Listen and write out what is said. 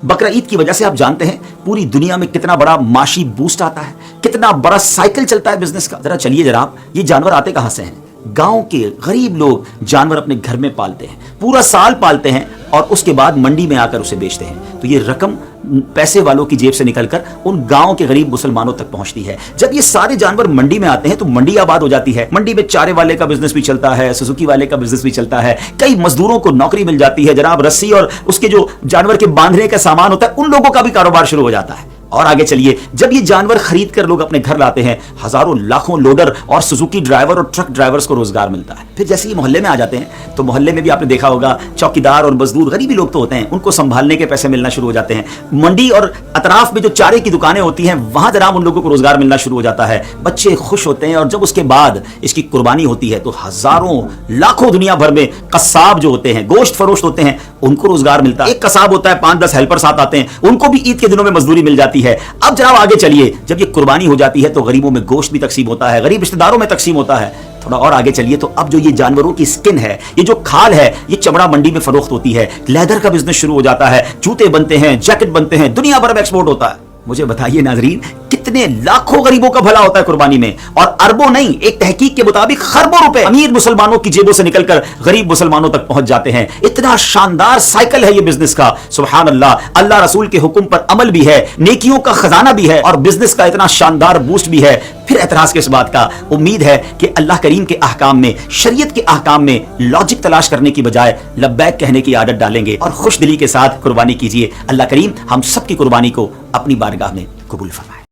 बकरा ईद की वजह से आप जानते हैं पूरी दुनिया में कितना बड़ा माशी बूस्ट आता है, कितना बड़ा साइकिल चलता है बिजनेस का। जरा चलिए जरा आप, ये जानवर आते कहां से हैं? गांव के गरीब लोग जानवर अपने घर में पालते हैं, पूरा साल पालते हैं और उसके बाद मंडी में आकर उसे बेचते हैं। तो ये रकम पैसे वालों की जेब से निकलकर उन गांव के गरीब मुसलमानों तक पहुंचती है। जब ये सारे जानवर मंडी में आते हैं तो मंडी आबाद हो जाती है। मंडी में चारे वाले का बिजनेस भी चलता है, सुजुकी वाले का बिजनेस भी चलता है, कई मजदूरों को नौकरी मिल जाती है। जनाब रस्सी और उसके जो जानवर के बांधने का सामान होता है उन लोगों का भी कारोबार शुरू हो जाता है। और आगे चलिए, जब ये जानवर खरीद कर लोग अपने घर लाते हैं, हजारों लाखों लोडर और सुजुकी ड्राइवर और ट्रक ड्राइवर्स को रोजगार मिलता है। फिर जैसे ये मोहल्ले में आ जाते हैं तो मोहल्ले में भी आपने देखा होगा चौकीदार और मजदूर गरीबी लोग तो होते हैं, उनको संभालने के पैसे मिलना शुरू हो जाते हैं। मंडी और अतराफ में जो चारे की दुकानें होती हैं वहां जनाब उन लोगों को रोजगार मिलना शुरू हो जाता है। बच्चे खुश होते हैं और जब उसके बाद इसकी कुर्बानी होती है तो हजारों लाखों दुनिया भर में कसाब जो होते हैं, गोश्त फरोश्त होते हैं, उनको रोजगार मिलता है। एक कसाब होता है, 5-10 हेल्पर साथ आते हैं, उनको भी ईद के दिनों में मजदूरी मिल जाती है। अब जनाब आगे चलिए, जब ये कुर्बानी हो जाती है तो गरीबों में गोश्त भी तकसीम होता है, गरीब रिश्तेदारों में तकसीम होता है। थोड़ा और आगे चलिए तो अब जो ये जानवरों की स्किन है, ये जो खाल है, ये चमड़ा मंडी में फरोख्त होती है, लेदर का बिजनेस शुरू हो जाता है, जूते बनते हैं, जैकेट बनते हैं, दुनिया भर में एक्सपोर्ट होता है। मुझे बताइए नाजरीन, कितने लाखों गरीबों का भला होता है कुर्बानी में, और अरबों नहीं, एक तहकीक के मुताबिक खरबों रुपए अमीर मुसलमानों की जेबों से निकलकर गरीब मुसलमानों तक पहुंच जाते हैं। इतना शानदार साइकिल है ये बिजनेस का, सुभान अल्लाह। अल्लाह रसूल के हुक्म पर अमल भी है, नेकियों का खजाना भी है और बिजनेस का इतना शानदार बूस्ट भी है। फिर एतराज किस बात का? उम्मीद है कि अल्लाह करीम के अहकाम में, शरीयत के अहकाम में लॉजिक तलाश करने की बजाय लब्बैक कहने की आदत डालेंगे और खुश दिली के साथ कुर्बानी कीजिए। अल्लाह करीम हम सबकी कुर्बानी को अपनी बारगाह में कबूल फरमाए।